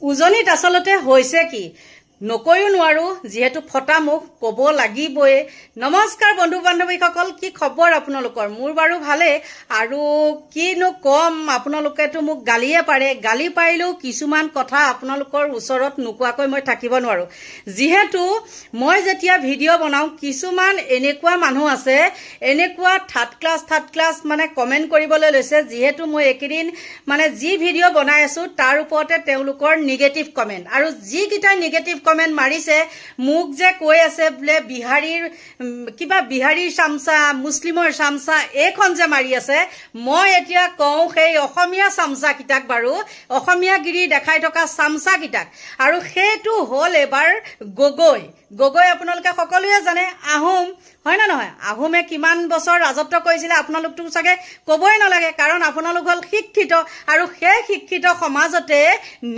উজনিত আচলতে হৈছে কি নকয়ও নোৱাৰো যেহেতু ফটা মুখ কব লাগিবই। নমস্কাৰ বন্ধু বান্ধৱীসকল, কি খবৰ আপোনালোকৰ? মোৰ বাৰু ভালে, আৰু কিনো কম, আপোনালোকেতো মোক গালিয়ে পাৰে। গালি পাৰিলেও কিছুমান কথা আপোনালোকৰ ওচৰত নোকোৱাকৈ মই থাকিব নোৱাৰো। যিহেতু মই যেতিয়া ভিডিঅ' বনাওঁ কিছুমান এনেকুৱা মানুহ আছে, এনেকুৱা থাৰ্ড ক্লাছ মানে কমেণ্ট কৰিবলৈ লৈছে। যিহেতু মই এইকেইদিন মানে যি ভিডিঅ' বনাই আছো তাৰ ওপৰতে তেওঁলোকৰ নিগেটিভ কমেণ্ট, আৰু যিকেইটা নিগেটিভ কমেণ্ট মাৰিছে মোক যে কৈ আছে বোলে বিহাৰীৰ চামচা, মুছলিমৰ চামচা, এইখন যে মাৰি আছে, মই এতিয়া কওঁ সেই অসমীয়া চামচা কিটাক, বাৰু অসমীয়া গিৰি দেখাই থকা চামচা কিটাক। আৰু সেইটো হ'ল এবাৰ গগৈ আপোনালোকে সকলোৱে জানে, আহোম, হয় না নহয়? আহোমে কিমান বছৰ ৰাজত্ব কৰিছিলে আপোনালোকতো চাগে কবই নালাগে, কাৰণ আপোনালোক হ'ল শিক্ষিত, আৰু সেই শিক্ষিত সমাজতে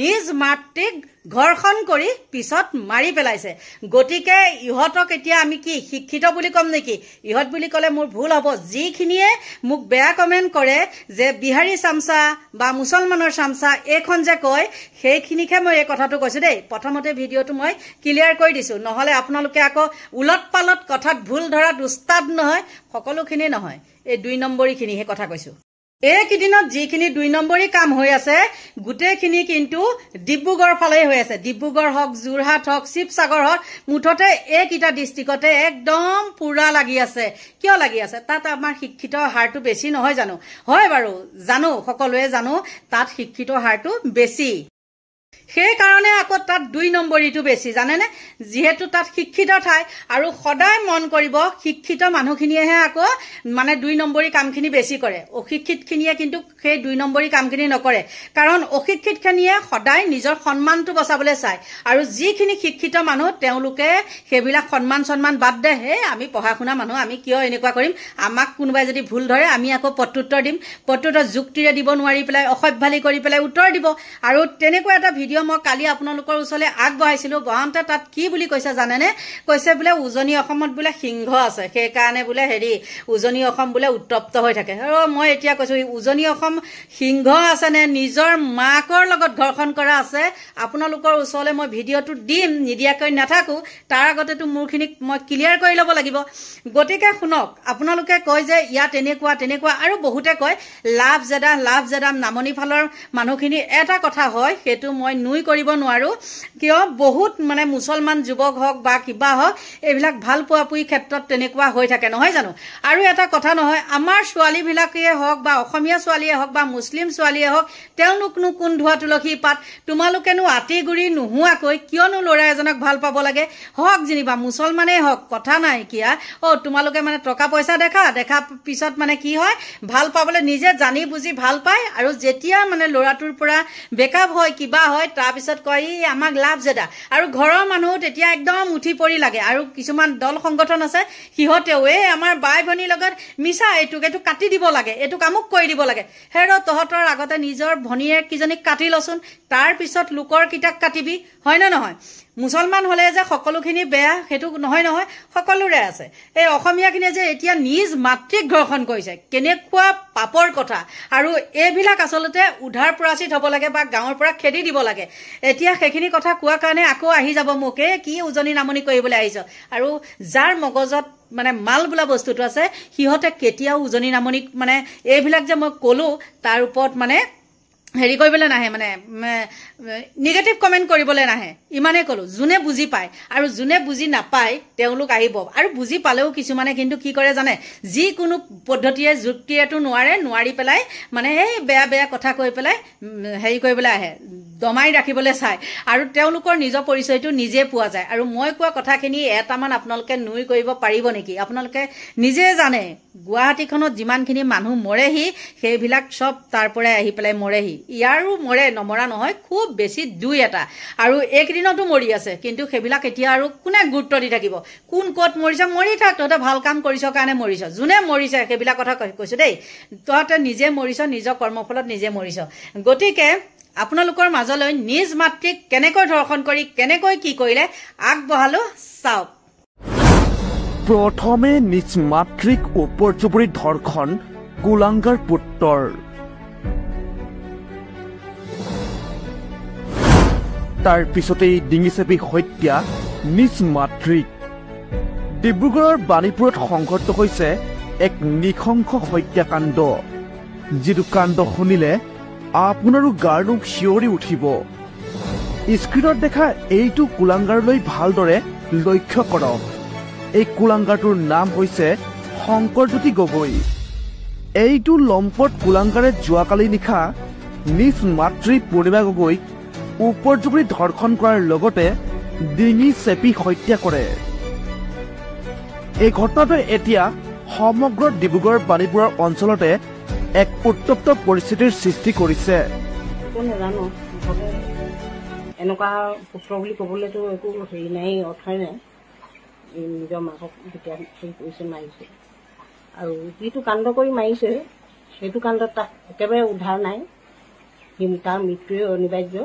নিজ মাতৃক ঘৰ্ষণ কৰি পিছত মাৰি পেলাইছে। গতিকে ইহঁতক এতিয়া আমি কি শিক্ষিত বুলি ক'ম নেকি? ইহঁত বুলি ক'লে মোৰ ভুল হ'ব। যিখিনিয়ে মোক বেয়া কমেণ্ট কৰে যে বিহাৰী চামচা বা মুছলমানৰ চামচা এইখন যে কয়, সেইখিনিকহে মই এই কথাটো কৈছো দেই। প্ৰথমতে ভিডিঅ'টো মই ক্লিয়াৰ কৰি দিছো, নহ'লে আপোনালোকে আকৌ উলট পালট কথাত ভুল ধৰাত উস্তাদ নহয়। সকলোখিনি নহয়, এই 2 নম্বৰীখিনিহে কথা কৈছো। এইকেইদিনত যিখিনি 2 নম্বৰী কাম হৈ আছে গোটেইখিনি কিন্তু ডিব্ৰুগড় ফালে হৈ আছে। ডিব্ৰুগড় হওক, যোৰহাট হওক, শিৱসাগৰ হওক, মুঠতে এইকেইটা ডিষ্ট্ৰিক্টতে একদম পুৰা লাগি আছে। কিয় লাগি আছে? তাত আমাৰ শিক্ষিত হাৰটো বেছি নহয় জানো? হয় বাৰু, জানো, সকলোৱে জানো তাত শিক্ষিত হাৰটো বেছি। সেইকাৰণে আকৌ তাত 2 নম্বৰীটো বেছি, জানেনে? যিহেতু তাত শিক্ষিত ঠাই, আৰু সদায় মন কৰিব শিক্ষিত মানুহখিনিয়েহে আকৌ মানে 2 নম্বৰী কামখিনি বেছি কৰে। অশিক্ষিতখিনিয়ে কিন্তু সেই 2 নম্বৰী কামখিনি নকৰে, কাৰণ অশিক্ষিতখিনিয়ে সদায় নিজৰ সন্মানটো বচাবলৈ চায়। আৰু যিখিনি শিক্ষিত মানুহ তেওঁলোকে সেইবিলাক সন্মান বাদ দে, হে আমি পঢ়া শুনা মানুহ, আমি কিয় এনেকুৱা কৰিম, আমাক কোনোবাই যদি ভুল ধৰে আমি আকৌ প্ৰত্যুত্তৰ দিম, প্ৰত্যুত্তৰ যুক্তিৰে দিব নোৱাৰি পেলাই অসভ্যালি কৰি পেলাই উত্তৰ দিব। আৰু তেনেকুৱা এটা ভিডিঅ' মই কালি আপোনালোকৰ ওচৰলৈ আগবঢ়াইছিলো। বহাওঁতে তাত কি বুলি কৈছে জানেনে? কৈছে বোলে উজনি অসমত বোলে সিংহ আছে, সেইকাৰণে বোলে উজনি অসম বোলে উত্তপ্ত হৈ থাকে। মই এতিয়া কৈছো উজনি অসম সিংহ আছে নে নিজৰ মাকৰ লগত ঘৰ্ষণ কৰা আছে? আপোনালোকৰ ওচৰলৈ মই ভিডিঅ'টো দিম, নিদিয়াকৈ নাথাকো। তাৰ আগতেতো মোৰখিনিক মই ক্লিয়াৰ কৰি ল'ব লাগিব। গতিকে শুনক, আপোনালোকে কয় যে ইয়াত তেনেকুৱা, আৰু বহুতে কয় লাভ জেদাম নামনি ফালৰ মানুহখিনি। এটা কথা হয়, সেইটো মই নুই কৰিব নোৱাৰো, কিয় বহুত মানে মুছলমান যুৱক হওক বা কিবা হওক, এইবিলাক ভাল পোৱাপুৰি ক্ষেত্ৰত তেনেকুৱা হৈ থাকে, নহয় জানো? আৰু এটা কথা নহয়, আমাৰ ছোৱালীবিলাকেই হওক বা অসমীয়া ছোৱালীয়ে হওক বা মুছলিম ছোৱালীয়ে হওক, তেওঁলোকনো কোন ধোৱা তুলসী পাত? তোমালোকেনো আতি গুৰি নোহোৱাকৈ কিয়নো ল'ৰা এজনক ভাল পাব লাগে? হওক যেনিবা মুছলমানেই হওক, কথা নাই কিয়া। তোমালোকে মানে টকা পইচা দেখা পিছত মানে কি হয়, ভাল পাবলৈ নিজে জানি বুজি ভাল পায়, আৰু যেতিয়া মানে ল'ৰাটোৰ পৰা বেকআপ হয়, কিবা হয়, তাৰপিছত কয় ই আমাক লাভ জেদা। আৰু ঘৰৰ মানুহ তেতিয়া একদম উঠি পৰি লাগে। আৰু কিছুমান দল সংগঠন আছে, সিহঁতেও আমাৰ বাই ভনীৰ লগত মিছা, এইটো কাটি দিব লাগে, এইটোক আমুক কৰি দিব লাগে। তহঁতৰ আগতে নিজৰ ভনীয়েক কিজনীক কাটি লচোন, তাৰ পিছত লোকৰ কিটাক কাটিবি, হয় নে নহয়? মুছলমান হলে যে সকলোখিনি বেয়া সেইটো নহয়, সকলোৰে আছে। এই অসমীয়াখিনিয়ে যে এতিয়া নিজ মাতৃক ঘৰ্ষণ কৰিছে, কেনেকুৱা পাপৰ কথা। আৰু এইবিলাক আচলতে উধাৰ পৰাচিত হ'ব লাগে বা গাঁৱৰ পৰা খেদি দিব লাগে। এতিয়া সেইখিনি কথা কোৱাৰ কাৰণে আকৌ আহি যাব মোক, কি উজনি নামনি কৰিবলৈ আহিছ? আৰু যাৰ মগজত মানে মাল বোলা বস্তুটো আছে, সিহঁতে কেতিয়াও উজনি নামনিক মানে এইবিলাক যে মই ক'লো তাৰ ওপৰত মানে কৰিবলৈ নাহে, মানে নিগেটিভ কমেণ্ট কৰিবলৈ নাহে। ইমানেই ক'লো, যোনে বুজি পায়। আৰু যোনে বুজি নাপায় তেওঁলোক আহিব। আৰু বুজি পালেও কিছুমানে কিন্তু কি কৰে জানে, যিকোনো পদ্ধতিৰে যুক্তিৰেতো নোৱাৰি পেলাই মানে এই বেয়া কথা কৈ পেলাই কৰিবলৈ আহে, দমাই ৰাখিবলৈ চায়। আৰু তেওঁলোকৰ নিজৰ পৰিচয়টো নিজে পোৱা যায়। আৰু মই কোৱা কথাখিনি এটামান আপোনালোকে নুই কৰিব পাৰিব নেকি? আপোনালোকে নিজে জানে গুৱাহাটীখনত যিমানখিনি মানুহ মৰেহি, সেইবিলাক চব তাৰ পৰাই আহি পেলাই মৰেহি। ইয়াৰো মৰে, নমৰা নহয়, খুব বেছি 2-এটা। আৰু এইকেইদিনতো মৰি আছে, কিন্তু সেইবিলাক এতিয়া আৰু কোনে গুৰুত্ব দি থাকিব? কোন ক'ত মৰিছে, মৰি থাক, তহঁতে ভাল কাম কৰিছ কাৰণে মৰিছ। যোনে মৰিছে সেইবিলাক কথা কৈছো দেই, তহঁতে নিজে মৰিছ, নিজৰ কৰ্মফলত নিজে মৰিছ। গতিকে আপোনালোকৰ মাজলৈ নিজ মাতৃক কেনেকৈ ধৰ্ষণ কৰি কেনেকৈ কি কৰিলে আগবঢ়ালো চাওক। প্ৰথমে নিজ মাতৃক উপৰ্যুপৰি ধৰ্ষণ কুলাংগাৰ পুত্ৰৰ। তাৰ পিছতেই ডিঙি চেপি হত্যা নিজ মাতৃক। ডিব্ৰুগড়ৰ বাণীপুৰত সংঘটিত হৈছে এক নৃশংস হত্যাকাণ্ড, যিটো কাণ্ড শুনিলে আপোনাৰো গাৰ নোম শিয়ৰি উঠিব। স্ক্ৰীণত দেখা এইটো কুলাংগাৰলৈ ভালদৰে লক্ষ্য কৰক। এই কুলাংগাৰটোৰ নাম হৈছে শংকৰজ্যোতি গগৈ। এইটো লম্পট কুলাংগাৰে যোৱাকালি নিশা নিজ মাতৃ পূৰ্ণিমা গগৈক ওপৰজুপুৰি ধৰ্ষণ কৰাৰ লগতে ডিঙি চেপি হত্যা কৰে। এই ঘটনাটোৱে এতিয়া সমগ্ৰ ডিব্ৰুগড় বাণীপুৰৰ অঞ্চলতে এক উত্তপ্ত পৰিস্থিতিৰ সৃষ্টি কৰিছে। নাজানো এনেকুৱা পুত্ৰ বুলি ক'বলৈতো একো হেৰি নাই, অৰ্থই নাই। নিজৰ মাকক যেতিয়া হেৰি কৰিছে, মাৰিছে, আৰু যিটো কাণ্ড কৰি মাৰিছে সেইটো কাণ্ডত তাক একেবাৰে উদ্ধাৰ নাই। তাৰ মৃত্যুৱে অনিবাৰ্য,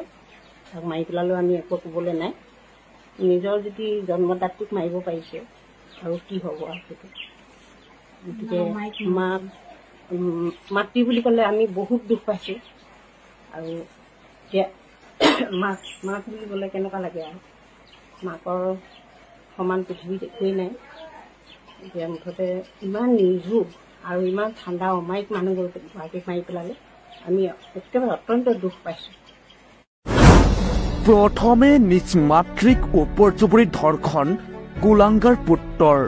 তাক মাৰি পেলালেও আমি একো ক'বলৈ নাই। নিজৰ যদি জন্মদাত্ৰীক মাৰিব পাৰিছে আৰু কি হ'ব আৰু সেইটো। গতিকে মাতৃ বুলি ক'লে আমি বহুত দুখ পাইছোঁ। আৰু এতিয়া মাক বুলি ক'লে কেনেকুৱা লাগে আৰু, মাকৰ সমান পৃথিৱীত একোৱেই নাই। এতিয়া মুঠতে ইমান নিৰ্জীৱ আৰু ইমান ঠাণ্ডা অমায়িক মানুহগৰাকীক মাৰি পেলালে আমি একেবাৰে অত্যন্ত দুখ পাইছোঁ। প্ৰথমে নিজ মাতৃক ওপৰজুপুৰি ধৰ্ষণ কুলাংগাৰ পুত্ৰৰ।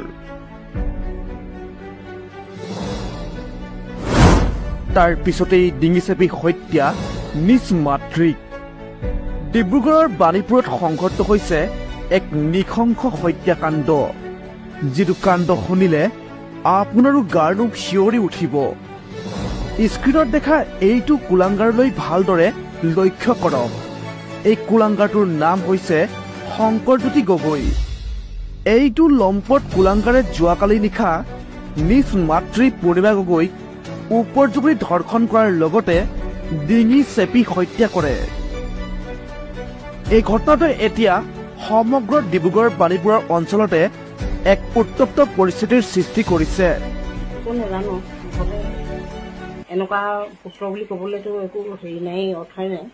তাৰ পিছতেই ডিঙি চেপি হত্যা নিজ মাতৃক। ডিব্ৰুগড়ৰ বাণীপুৰত সংঘটিত হৈছে এক নৃশংস হত্যাকাণ্ড, যিটো কাণ্ড শুনিলে আপোনাৰো গাৰ নোম শিয়ৰি উঠিব। স্ক্ৰীণত দেখা এইটো কুলাংগাৰলৈ ভালদৰে লক্ষ্য কৰক। এই কুলাংগাৰটোৰ নাম হৈছে শংকৰজ্যোতি গগৈ। এইটো লম্পট কুলাংগাৰে যোৱাকালি নিশা নিজ মাতৃ পূৰ্ণিমা গগৈক ওপৰজুপুৰি ধৰ্ষণ কৰাৰ লগতে ডিঙি চেপি হত্যা কৰে। এই ঘটনাটোৱে এতিয়া সমগ্ৰ ডিব্ৰুগড় বাণীপুৰৰ অঞ্চলতে এক উত্তপ্ত পৰিস্থিতিৰ সৃষ্টি কৰিছে। নাজানো এনেকুৱা পুত্ৰ বুলি ক'বলৈতো একো হেৰি নাই, অৰ্থই নাই।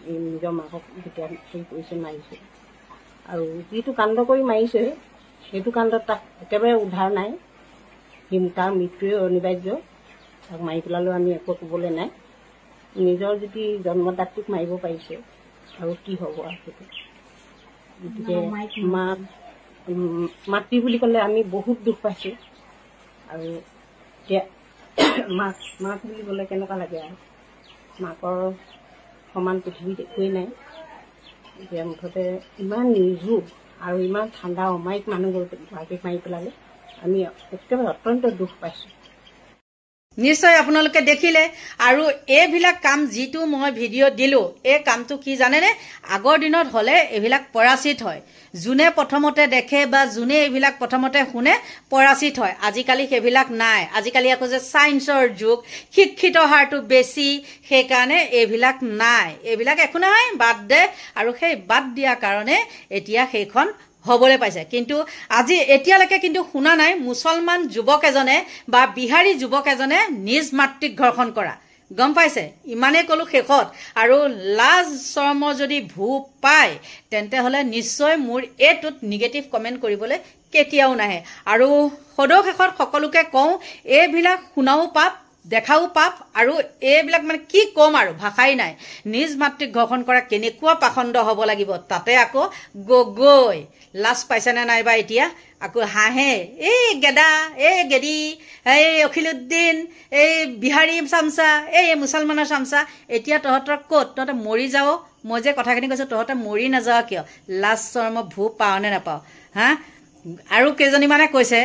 নিজৰ মাকক যেতিয়া হেৰি কৰিছে, মাৰিছে, আৰু যিটো কাণ্ড কৰি মাৰিছে সেইটো কাণ্ডত তাক একেবাৰে উদ্ধাৰ নাই। তাৰ মৃত্যুৱে অনিবাৰ্য, তাক মাৰি পেলালেও আমি একো ক'বলৈ নাই। নিজৰ যদি জন্মদাত্ৰীক মাৰিব পাৰিছে আৰু কি হ'ব আৰু সেইটো। গতিকে মাতৃ বুলি ক'লে আমি বহুত দুখ পাইছোঁ। আৰু এতিয়া মাক বুলি ক'লে কেনেকুৱা লাগে আৰু, মাকৰ সমান পৃথিৱীত একোৱেই নাই। এতিয়া মুঠতে ইমান নিৰ্জীৱ আৰু ইমান ঠাণ্ডা অমায়িক মানুহগৰাকীক মাৰি পেলালে আমি একেবাৰে অত্যন্ত দুখ পাইছোঁ। নিশ্চয় আপোনালোকে দেখিলে। আৰু এইবিলাক কাম যিটো মই ভিডিঅ' দিলোঁ, এই কামটো কি জানেনে, আগৰ দিনত হ'লে এইবিলাক পৰাচিত হয়। যোনে প্ৰথমতে দেখে বা যোনে এইবিলাক প্ৰথমতে শুনে পৰাচিত হয়। আজিকালি সেইবিলাক নাই। আজিকালি আকৌ যে ছায়েন্সৰ যুগ, শিক্ষিত হাৰটো বেছি, সেইকাৰণে এইবিলাক নাই। এইবিলাক একো নহয়, বাদ দে। আৰু সেই বাদ দিয়াৰ কাৰণে এতিয়া সেইখন হ'বলৈ পাইছে। কিন্তু আজি এতিয়ালৈকে কিন্তু শুনা নাই মুছলমান যুৱক এজনে বা বিহাৰী যুৱক এজনে নিজ মাতৃক ধৰ্ষণ কৰা। গম পাইছে? ইমানেই ক'লো শেষত। আৰু লাজ শৰ্মৰ যদি ভূ পায় তেন্তে হ'লে নিশ্চয় মোৰ এইটোত নিগেটিভ কমেণ্ট কৰিবলৈ কেতিয়াও নাহে। আৰু সদৌ শেষত সকলোকে কওঁ, এইবিলাক শুনাও পাপ, দেখাও পাপ। আৰু এইবিলাক মানে কি ক'ম আৰু, ভাষাই নাই। নিজ মাতৃক ধৰ্ষণ কৰা কেনেকুৱা পাখণ্ড হ'ব লাগিব, তাতে আকৌ গগৈ। লাজ পাইছেনে নাইবা এতিয়া? আকৌ হাঁহে, এই গেদা, এই গেদি, এই অখিলুদ্দিন, এই বিহাৰী চামচা, এই মুছলমানৰ চামচা। এতিয়া তহঁতৰ ক'ত? তহঁতে মৰি যাও। মই যে কথাখিনি কৈছোঁ, তহঁতে মৰি নাযাৱ কিয়? লাজ শৰ্ম ভূ পাওঁ নে নাপাওঁ? হা? আৰু কেইজনীমানে কৈছে,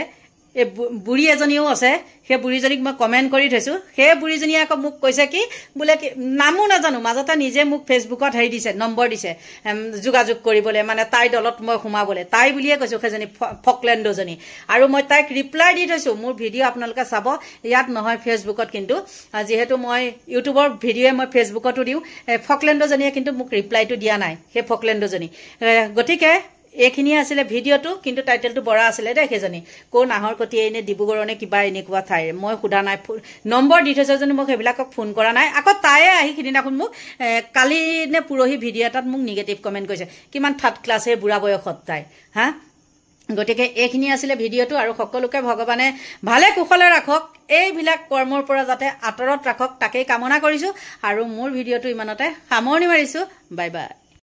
এই বুঢ়ী এজনীও আছে, সেই বুঢ়ীজনীক মই কমেণ্ট কৰি থৈছোঁ। সেই বুঢ়ীজনীয়ে আকৌ মোক কৈছে কি বোলে, কি নামো নাজানো, মাজতে নিজে মোক ফেচবুকত হেৰি দিছে, নম্বৰ দিছে যোগাযোগ কৰিবলৈ, মানে তাইৰ দলত মই সোমাবলৈ। তাই বুলিয়ে কৈছোঁ, সেইজনী ফকলেণ্ডজনী। আৰু মই তাইক ৰিপ্লাই দি থৈছোঁ। মোৰ ভিডিঅ' আপোনালোকে চাব, ইয়াত নহয় ফেচবুকত। কিন্তু যিহেতু মই ইউটিউবৰ ভিডিঅ'ই মই ফেচবুকতো দিওঁ, ফকলেণ্ডজনীয়ে কিন্তু মোক ৰিপ্লাইটো দিয়া নাই, সেই ফকলেণ্ডজনী। গতিকে এইখিনিয়ে আছিলে ভিডিঅ'টো, কিন্তু টাইটেলটো বৰা আছিলে দেই। সেইজনী ক'ৰ নাহৰকটীয়া এনে ডিব্ৰুগড় নে কিবা এনেকুৱা ঠাইৰ, মই সোধা নাই, নম্বৰ দি থৈছে যদি মোক সেইবিলাকক ফোন কৰা নাই। আকৌ তায়ে আহি সিদিনাখন মোক কালি নে পৰহি ভিডিঅ' এটাত মোক নিগেটিভ কমেণ্ট কৰিছে, কিমান থাৰ্ড ক্লাছে বুঢ়া বয়সত তাই হা। গতিকে এইখিনি আছিলে ভিডিঅ'টো, আৰু সকলোকে ভগৱানে ভালে কুশলে ৰাখক, এইবিলাক কৰ্মৰ পৰা যাতে আঁতৰত ৰাখক তাকেই কামনা কৰিছোঁ। আৰু মোৰ ভিডিঅ'টো ইমানতে সামৰণি মাৰিছোঁ। Bye bye.